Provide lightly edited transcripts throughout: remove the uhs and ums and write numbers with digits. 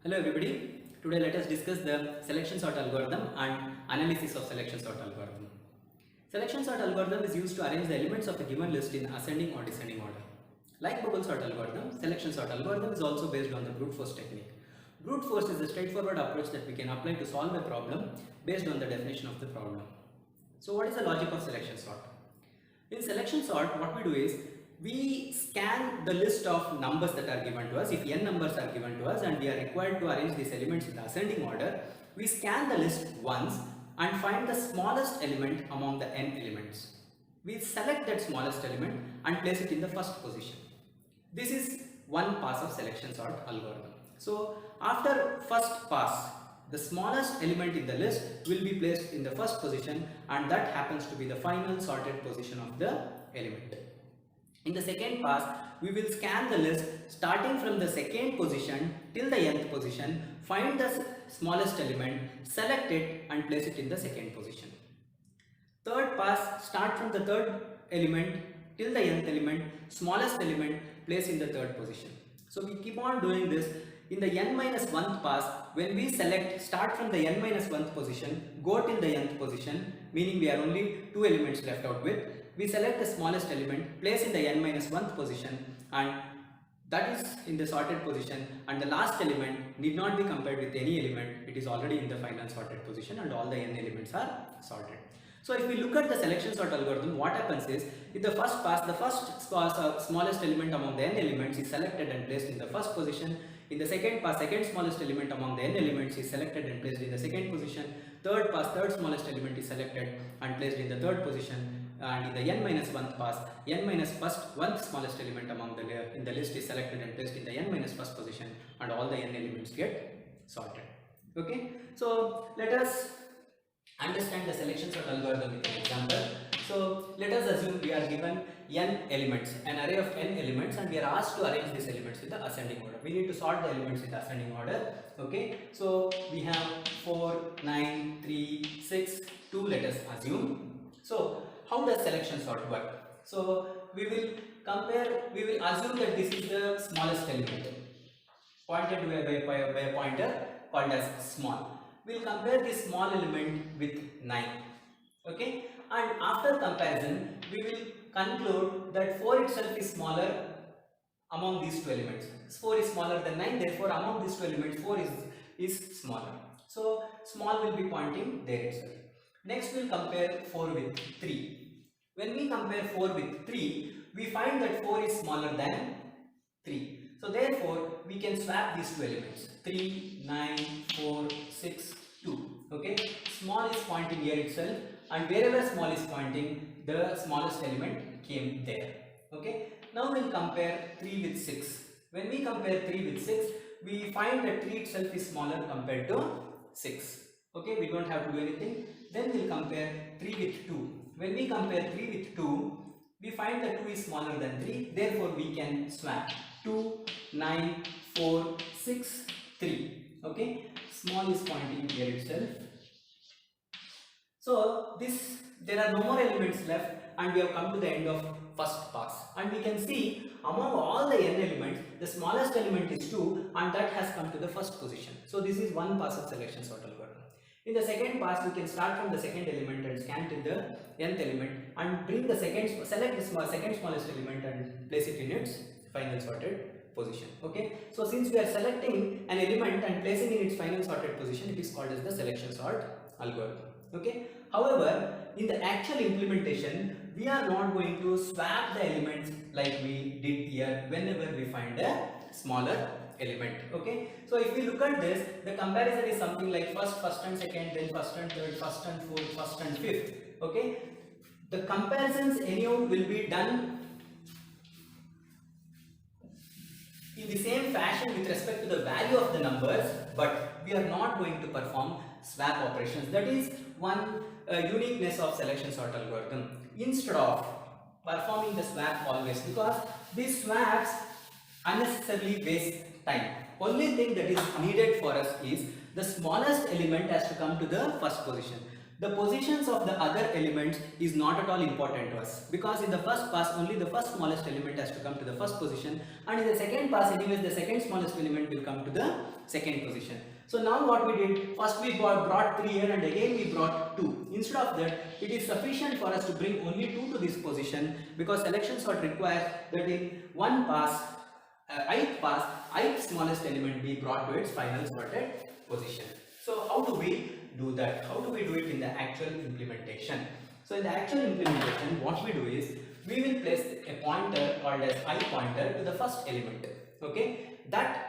Hello everybody. Today let us discuss the selection sort algorithm and analysis of selection sort algorithm. Selection sort algorithm is used to arrange the elements of a given list in ascending or descending order. Like bubble sort algorithm, selection sort algorithm is also based on the brute force technique. Brute force is a straightforward approach that we can apply to solve a problem based on the definition of the problem. So what is the logic of selection sort? In selection sort, what we do is we scan the list of numbers that are given to us. If n numbers are given to us and we are required to arrange these elements in the ascending order, we scan the list once and find the smallest element among the n elements. We select that smallest element and place it in the first position. This is one pass of selection sort algorithm. So after first pass, the smallest element in the list will be placed in the first position, and that happens to be the final sorted position of the element. In the second pass, we will scan the list starting from the second position till the nth position, find the smallest element, select it and place it in the second position. Third pass, start from the third element till the nth element, smallest element, place in the third position. So we keep on doing this. In the n minus 1th pass, when we select start from the n minus 1th position, go till the nth position, meaning we are only two elements left out with, we select the smallest element, place in the n minus 1th position, and that is in the sorted position, and the last element need not be compared with any element. It is already in the final sorted position and all the n elements are sorted. So if we look at the selection sort algorithm, what happens is, in the first pass, the smallest element among the n elements is selected and placed in the first position. In the second pass, second smallest element among the n elements is selected and placed in the second position. Third pass, third smallest element is selected and placed in the third position. And in the n minus 1th pass, n minus 1th smallest element among in the list is selected and placed in the n minus 1st position, and all the n elements get sorted. Okay, so let us understand the selection sort algorithm with an example. So let us assume we are given n elements, an array of n elements, and we are asked to arrange these elements with the ascending order. We need to sort the elements in the ascending order. Okay, so we have 4, 9, 3, 6, 2, let us assume. So how does selection sort work? So we will assume that this is the smallest element, pointed by a pointer called as small. We will compare this small element with 9. Okay, and after comparison, we will conclude that 4 itself is smaller among these two elements. 4 is smaller than 9, therefore among these two elements 4 is smaller. So small will be pointing there itself. Next we will compare 4 with 3. When we compare 4 with 3, we find that 4 is smaller than 3. So therefore we can swap these two elements, 3, 9, 4, 6, 2. Okay, small is pointing here itself, and wherever small is pointing, the smallest element came there. Okay, now we'll compare 3 with 6. When we compare 3 with 6, we find that 3 itself is smaller compared to 6. Okay, we don't have to do anything. Then we'll compare 3 with 2. When we compare 3 with 2, we find that 2 is smaller than 3. Therefore, we can swap 2, 9, 4, 6, 3. Okay, small is pointing here itself. So there are no more elements left, and we have come to the end of first pass. And we can see among all the n elements, the smallest element is 2, and that has come to the first position. So this is one pass of selection sort algorithm. In the second pass, we can start from the second element and scan till the nth element and bring the second second smallest element and place it in its final sorted position. Okay, so since we are selecting an element and placing in its final sorted position, it is called as the selection sort algorithm. Okay, however, in the actual implementation, we are not going to swap the elements like we did here whenever we find a smaller element. Okay, so if we look at this, the comparison is something like first and second, then first and third, first and fourth, first and fifth. Okay, the comparisons anyhow will be done in the same fashion with respect to the value of the numbers, but we are not going to perform swap operations. That is one uniqueness of selection sort algorithm. Instead of performing the swap always, because these swaps unnecessarily waste time. Only thing that is needed for us is the smallest element has to come to the first position. The positions of the other elements is not at all important to us, because in the first pass only the first smallest element has to come to the first position, and in the second pass anyways the second smallest element will come to the second position. So now what we did, first we brought 3 here and again we brought 2. Instead of that, it is sufficient for us to bring only 2 to this position, because selection sort requires that in one pass, ith smallest element be brought to its final sorted position. So how do we do that? How do we do it in the actual implementation? So in the actual implementation, what we do is we will place a pointer called as I pointer to the first element. Okay, that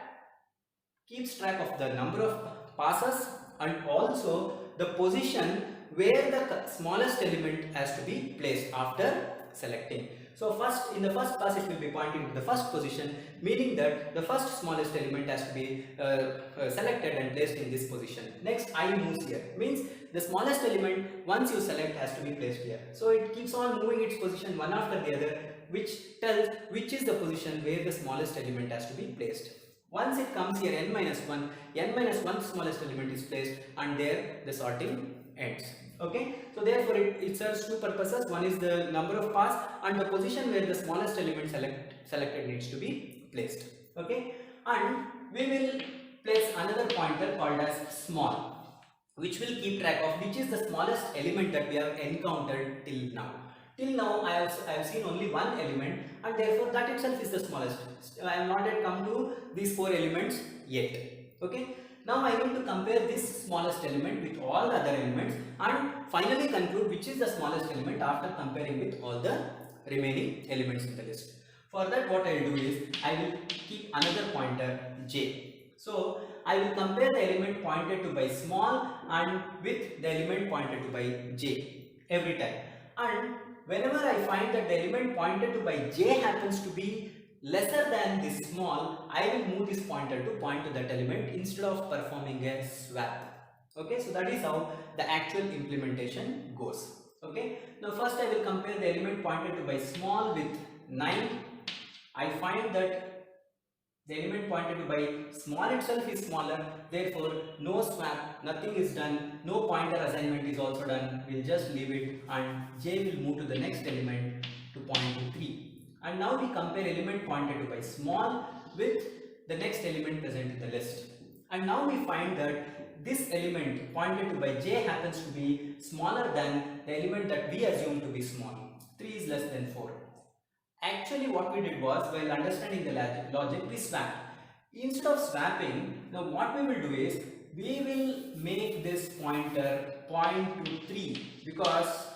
keeps track of the number of passes and also the position where the smallest element has to be placed after selecting. So first, in the first pass it will be pointing to the first position, meaning that the first smallest element has to be selected and placed in this position. Next I moves here, means the smallest element once you select has to be placed here. So it keeps on moving its position one after the other, which tells which is the position where the smallest element has to be placed. Once it comes here n minus 1 smallest element is placed, and there the sorting ends. Okay, so therefore it serves 2 purposes. One is the number of pass and the position where the smallest element selected needs to be placed. Okay, and we will place another pointer called as small, which will keep track of which is the smallest element that we have encountered till now. Till now I have seen only one element, and therefore that itself is the smallest. I have not yet come to these 4 elements yet. Okay, now I need to compare this smallest element with all the other elements and finally conclude which is the smallest element after comparing with all the remaining elements in the list. For that, what I will do is I will keep another pointer j. So I will compare the element pointed to by small and with the element pointed to by j every time, and whenever I find that the element pointed to by j happens to be lesser than this small, I will move this pointer to point to that element instead of performing a swap. Okay, so that is how the actual implementation goes. Okay, now first I will compare the element pointed to by small with 9. I find that the element pointed to by small itself is smaller, therefore no swap, nothing is done, no pointer assignment is also done. We'll just leave it and j will move to the next element to point to 3. And now we compare element pointed to by small with the next element present in the list. And now we find that this element pointed to by j happens to be smaller than the element that we assume to be small. 3 is less than 4. Actually what we did was, while understanding the logic, we swapped. Instead of swapping, now what we will do is, we will make this pointer point to 3, because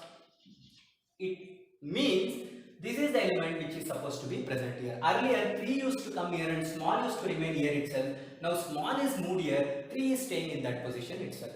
it means this is the element which is supposed to be present here. Earlier 3 used to come here and small used to remain here itself. Now small is moved here, 3 is staying in that position itself.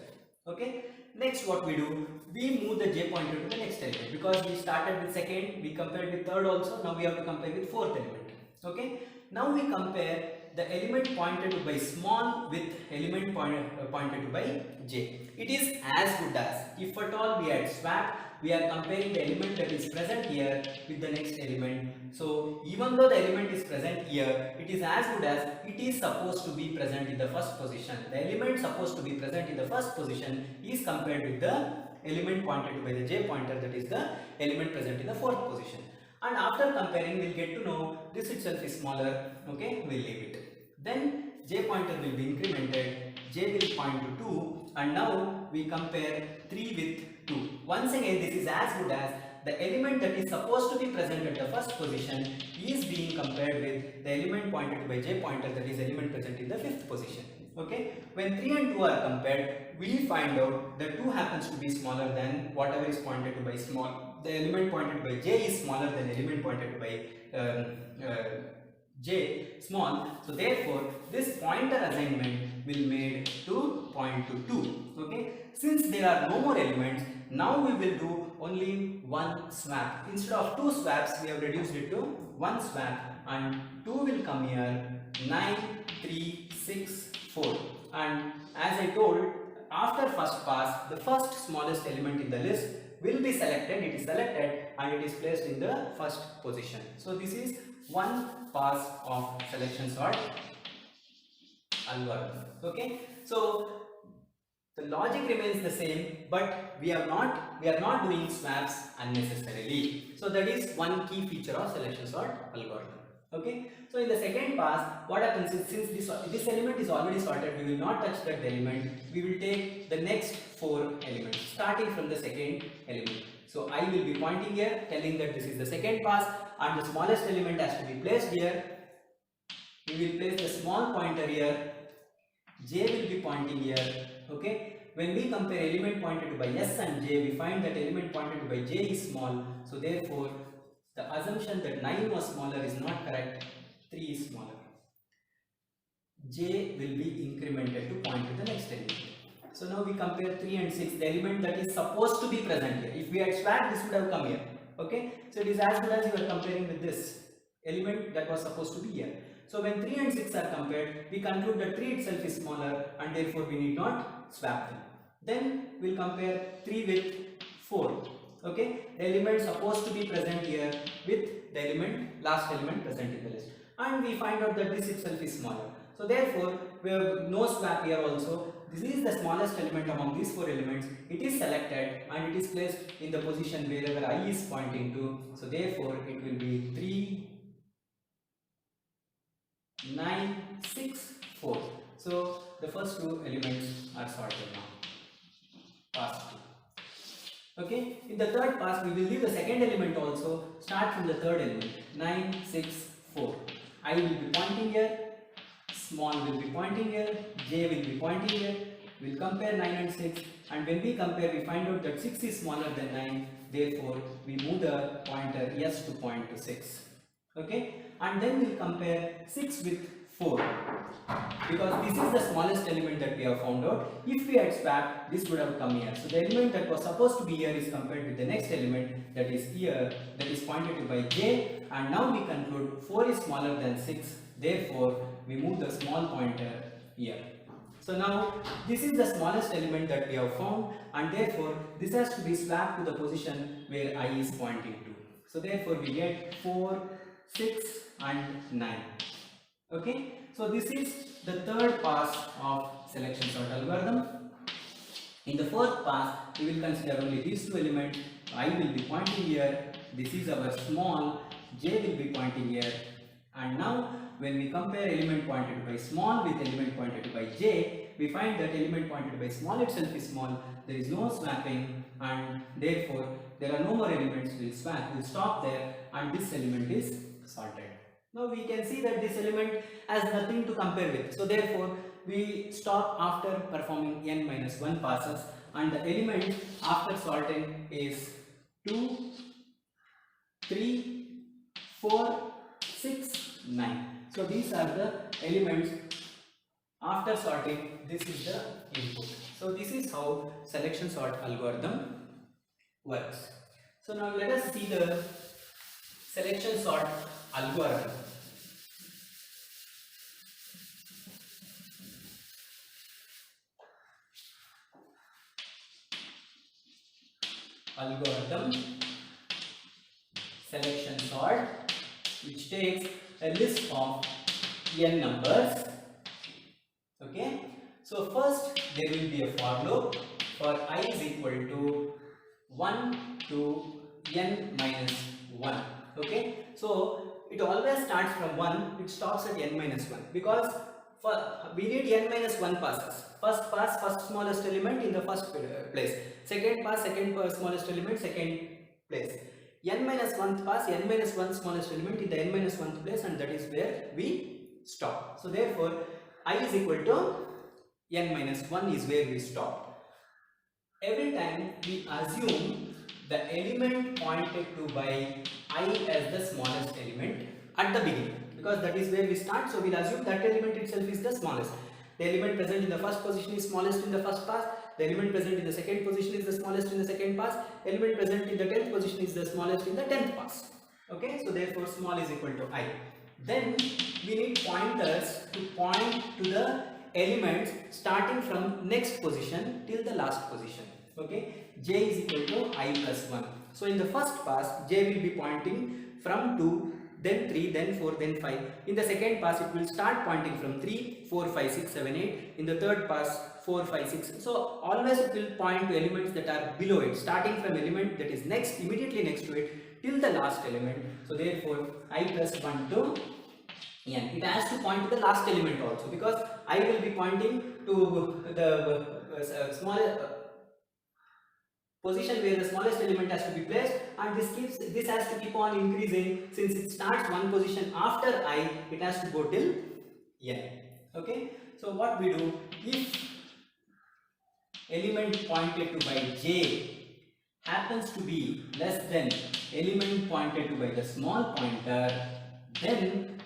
Okay. Next what we do, we move the j pointer to the next element, because we started with second, we compared with third also, now we have to compare with fourth element. Okay. Now we compare the element pointed to by small with element pointed to by j. It is as good as, if at all we had swapped, we are comparing the element that is present here with the next element. So even though the element is present here, it is as good as it is supposed to be present in the first position. The element supposed to be present in the first position is compared with the element pointed to by the j pointer, that is the element present in the fourth position. And after comparing, we'll get to know this itself is smaller. Okay, we'll leave it. Then j pointer will be incremented, j will point to 2, and now we compare 3 with 2. Once again, this is as good as the element that is supposed to be present at the first position is being compared with the element pointed by j pointer, that is element present in the fifth position. Okay, when 3 and 2 are compared, we find out that 2 happens to be smaller than whatever is pointed to by small. The element pointed by j is smaller than element pointed by j small. So therefore this pointer assignment will made to point to 2. Okay, since there are no more elements, now we will do only one swap. Instead of 2 swaps, we have reduced it to 1 swap, and 2 will come here, 9, 3, 6, 4. And as I told, after first pass, the first smallest element in the list will be selected. It is selected and it is placed in the first position. So this is one pass of selection sort algorithm. Okay, so The logic remains the same, but we are not doing swaps unnecessarily. So that is one key feature of selection sort algorithm. Okay. So in the second pass, what happens is, since this element is already sorted, we will not touch that element. We will take the next 4 elements starting from the second element. So I will be pointing here, telling that this is the second pass, and the smallest element has to be placed here. We will place the small pointer here. J will be pointing here. Okay. When we compare element pointed by S and J, we find that element pointed by J is small. So therefore, the assumption that 9 was smaller is not correct. 3 is smaller. J will be incremented to point to the next element. So now we compare 3 and 6, the element that is supposed to be present here. If we had swapped, this would have come here. Okay. So it is as good as you are comparing with this element that was supposed to be here. So when 3 and 6 are compared, we conclude that 3 itself is smaller and therefore we need not swap them. Then we will compare 3 with 4. Okay, the element supposed to be present here with the last element present in the list, and we find out that this itself is smaller. So therefore, we have no swap here also. This is the smallest element among these 4 elements. It is selected and it is placed in the position wherever I is pointing to. So therefore, it will be 3, 9, 6, 4. So the first 2 elements are sorted now. Pass 2. Okay. In the third pass, we will leave the second element also. Start from the third element. 9, 6, 4. I will be pointing here. Small will be pointing here. J will be pointing here. We will compare 9 and 6. And when we compare, we find out that 6 is smaller than 9. Therefore, we move the pointer S to point to 6. Okay. And then we will compare 6 with 4, because this is the smallest element that we have found out. If we had swapped, this would have come here. So the element that was supposed to be here is compared with the next element that is here, that is pointed to by J, and now we conclude 4 is smaller than 6. Therefore, we move the small pointer here. So now this is the smallest element that we have found, and therefore this has to be swapped to the position where I is pointing to. So therefore we get 4, 6 and 9. Okay, so this is the third pass of selection sort algorithm. In the fourth pass, we will consider only these 2 elements. I will be pointing here. This is our small. J will be pointing here. And now, when we compare element pointed by small with element pointed by J, we find that element pointed by small itself is small. There is no swapping, and therefore there are no more elements. We will swap. We will stop there, and this element is sorted. Now we can see that this element has nothing to compare with. So therefore, we stop after performing n minus 1 passes, and the element after sorting is 2, 3, 4, 6, 9. So these are the elements after sorting. This is the input. So this is how selection sort algorithm works. So now let us see the selection sort algorithm. Algorithm selection sort, which takes a list of n numbers. Okay, so first there will be a for loop for I is equal to 1 to n minus 1. Okay, so it always starts from 1, it stops at n minus 1, because we need n minus 1 passes. First pass, first smallest element in the first place. Second pass, second smallest element, second place. N minus 1th pass, n minus 1 smallest element in the n minus 1th place, and that is where we stop. So therefore, I is equal to n minus 1 is where we stop. Every time we assume the element pointed to by I as the smallest element at the beginning, because that is where we start, so we'll assume that element itself is the smallest. The element present in the first position is smallest in the first pass, the element present in the second position is the smallest in the second pass, the element present in the 10th position is the smallest in the 10th pass. Okay, so therefore small is equal to I. Then we need pointers to point to the elements starting from next position till the last position. Okay, J is equal to I plus 1. So in the first pass, J will be pointing from 2 then 3, then 4, then 5. In the second pass, it will start pointing from 3, 4, 5, 6, 7, 8. In the third pass, 4, 5, 6. So always it will point to elements that are below it, starting from element that is next, immediately next to it, till the last element. So therefore, I plus 1 to n. It has to point to the last element also, because I will be pointing to the smallest position where the smallest element has to be placed, and this has to keep on increasing. Since it starts one position after I, it has to go till n. Okay, so what we do, if element pointed to by j happens to be less than element pointed to by the small pointer, then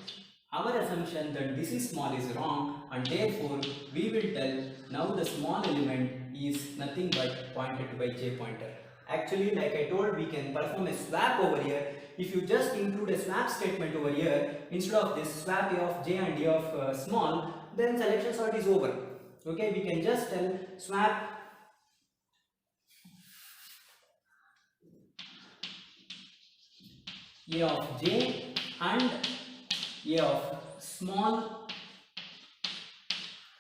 our assumption that this is small is wrong, and therefore we will tell now the small element is nothing but pointed to by j pointer. Actually, like I told, we can perform a swap over here. If you just include a swap statement over here, instead of this swap a of j and a of small, then selection sort is over. Okay, we can just tell swap a of j and a of small,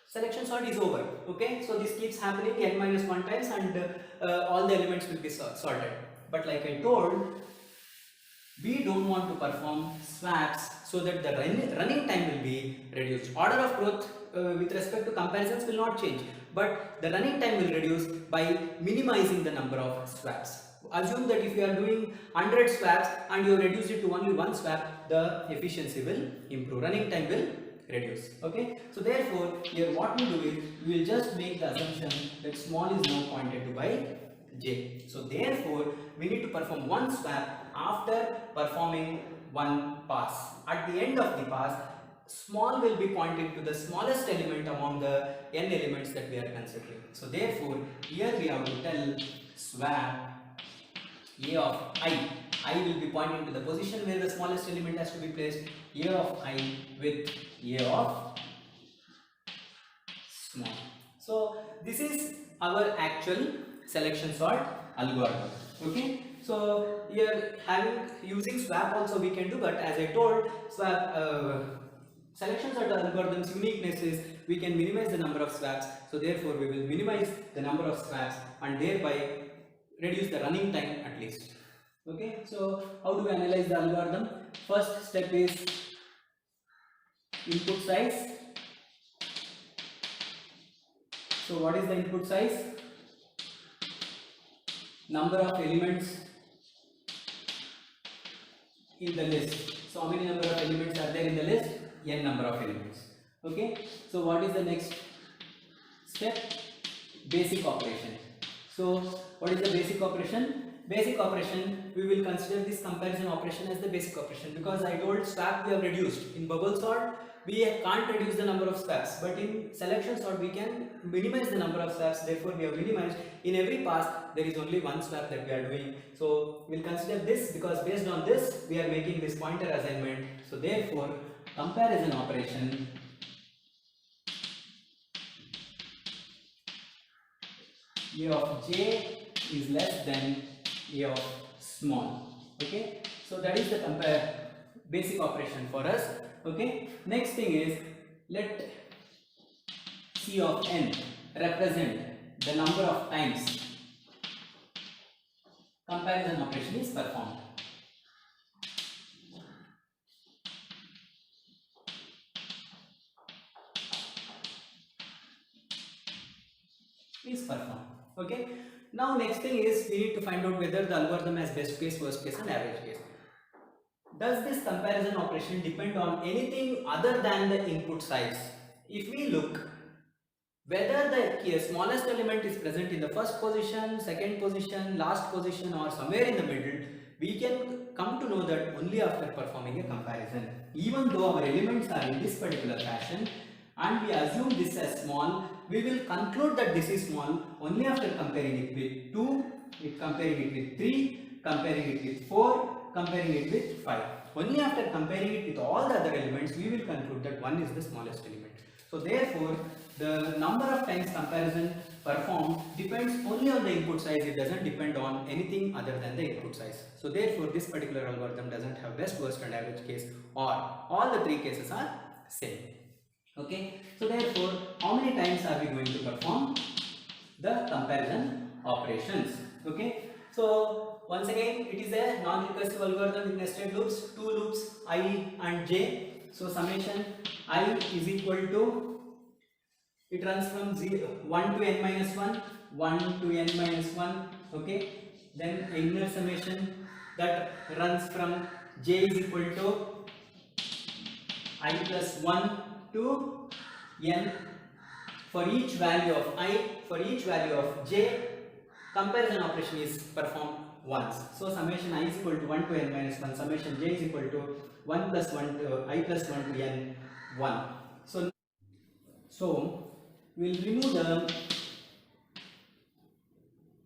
selection sort is over. Okay, so this keeps happening n minus 1 times, and all the elements will be sorted. But like I told, we don't want to perform swaps so that the running time will be reduced. Order of growth with respect to comparisons will not change, but the running time will reduce by minimizing the number of swaps. Assume that if you are doing 100 swaps and you reduce it to only one swap, the efficiency will improve, running time will reduce. Okay, so therefore here what we do is we will just make the assumption that small is now pointed to by j. So therefore we need to perform one swap after performing one pass. At the end of the pass, small will be pointing to the smallest element among the n elements that we are considering. So therefore here we have to tell swap a of I will be pointing to the position where the smallest element has to be placed, a of I with a of small. So this is our actual selection sort algorithm. Okay, so here using swap also we can do, but as I told, swap selection sort algorithm's uniqueness is we can minimize the number of swaps. So therefore we will minimize the number of swaps and thereby reduce the running time at least. Okay, so how do we analyze the algorithm? First step is input size. So what is the input size? Number of elements in the list. So how many number of elements are there in the list? N number of elements. Okay, so what is the next step? Basic operation. So what is the basic operation? Basic operation, we will consider this comparison operation as the basic operation, because I told swap we have reduced. In bubble sort we can't reduce the number of swaps, but in selection sort we can minimize the number of swaps. Therefore we have minimized. In every pass there is only one swap that we are doing, so we'll consider this, because based on this we are making this pointer assignment. So therefore comparison operation a of j is less than a of small. Okay, so that is the basic operation for us. Okay, next thing is let C of n represent the number of times comparison operation is performed. Okay, now next thing is we need to find out whether the algorithm has best case, worst case and average case. Does this comparison operation depend on anything other than the input size? If we look whether the smallest element is present in the first position, second position, last position or somewhere in the middle, we can come to know that only after performing a comparison. Even though our elements are in this particular fashion and we assume this as small, we will conclude that this is small only after comparing it with 2, comparing it with 3, comparing it with 4, comparing it with 5. Only after comparing it with all the other elements, we will conclude that 1 is the smallest element. So therefore, the number of times comparison performed depends only on the input size. It doesn't depend on anything other than the input size. So therefore this particular algorithm doesn't have best, worst and average case, or all the three cases are same. Okay, so therefore how many times are we going to perform the comparison operations? Okay, so once again it is a non-recursive algorithm with nested loops, two loops I and j. So summation I is equal to, it runs from 1 to n minus 1, 1 to n minus 1. Okay, then inner summation that runs from j is equal to I plus 1 to n. For each value of I, for each value of j, comparison operation is performed once. So summation I is equal to 1 to n minus 1, summation j is equal to 1 plus 1 to I plus 1 to n 1. So we will remove the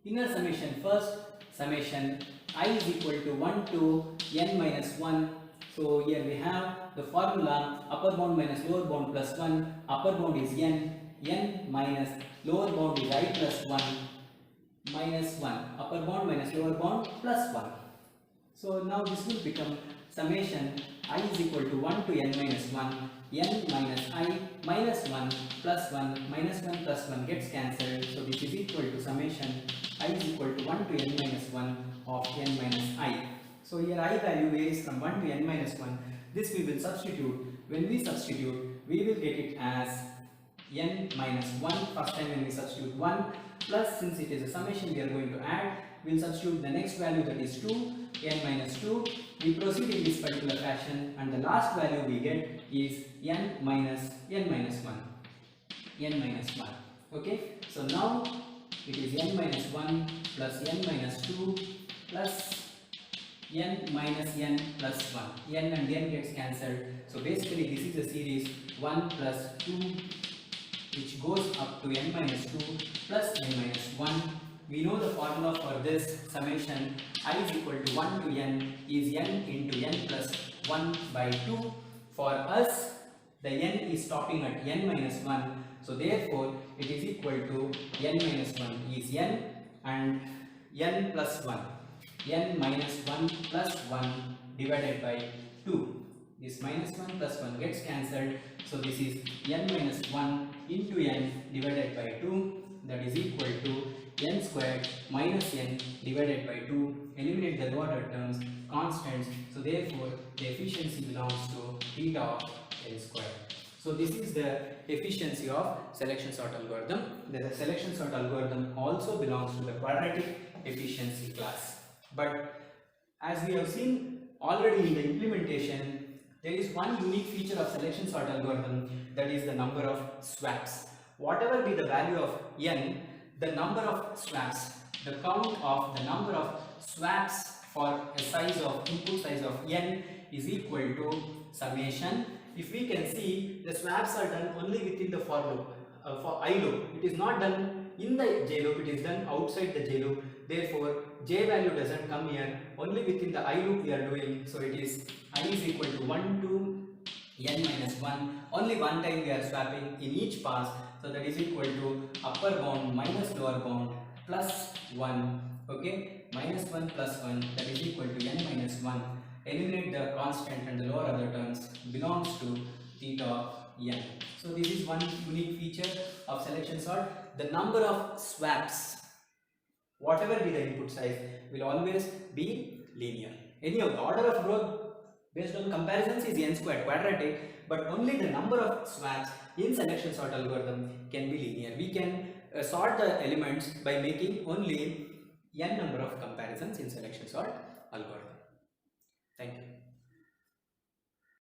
inner summation first. Summation I is equal to 1 to n minus 1. So here we have the formula upper bound minus lower bound plus 1. Upper bound is n minus lower bound is I plus 1 minus 1. Upper bound minus lower bound plus 1. So now this will become summation I is equal to 1 to n minus 1, n minus I minus 1 plus 1, minus 1 plus 1 gets cancelled. So this is equal to summation I is equal to 1 to n minus 1 of n minus I. So here I value varies from 1 to n minus 1. This we will substitute. When we substitute, we will get it as n minus 1. First time when we substitute 1 plus, since it is a summation we are going to add, we will substitute the next value, that is 2, n minus 2. We proceed in this particular fashion and the last value we get is n minus 1. Okay, so now it is n minus 1 plus n minus 2 plus n minus n plus 1. N and n gets cancelled. So basically this is a series 1 plus 2 which goes up to n minus 2 plus n minus 1. We know the formula for this summation I is equal to 1 to n is n into n plus 1 by 2. For us the n is stopping at n minus 1. So therefore it is equal to n minus 1 is n and n plus 1. N minus 1 plus 1 divided by 2. This minus 1 plus 1 gets cancelled. So this is n minus 1 into n divided by 2, that is equal to n squared minus n divided by 2. Eliminate the lower order terms, constants. So therefore the efficiency belongs to theta of n squared. So this is the efficiency of selection sort algorithm. The selection sort algorithm also belongs to the quadratic efficiency class. But as we have seen already in the implementation, there is one unique feature of selection sort algorithm, that is the number of swaps. Whatever be the value of n, the number of swaps, the count of the number of swaps for a size of input size of n is equal to summation. If we can see, the swaps are done only within the for loop, for I loop. It is not done in the j loop, it is done outside the j loop. Therefore j value doesn't come here, only within the I loop we are doing. So it is I is equal to 1 to n minus 1. Only one time we are swapping in each pass. So that is equal to upper bound minus lower bound plus 1. Okay, minus 1 plus 1, that is equal to n minus 1. Eliminate the constant and the lower other terms, belongs to theta n. So this is one unique feature of selection sort. The number of swaps, whatever be the input size, will always be linear. Any of the order of growth based on comparisons is n squared, quadratic, but only the number of swaps in selection sort algorithm can be linear. We can sort the elements by making only n number of comparisons in selection sort algorithm. Thank you.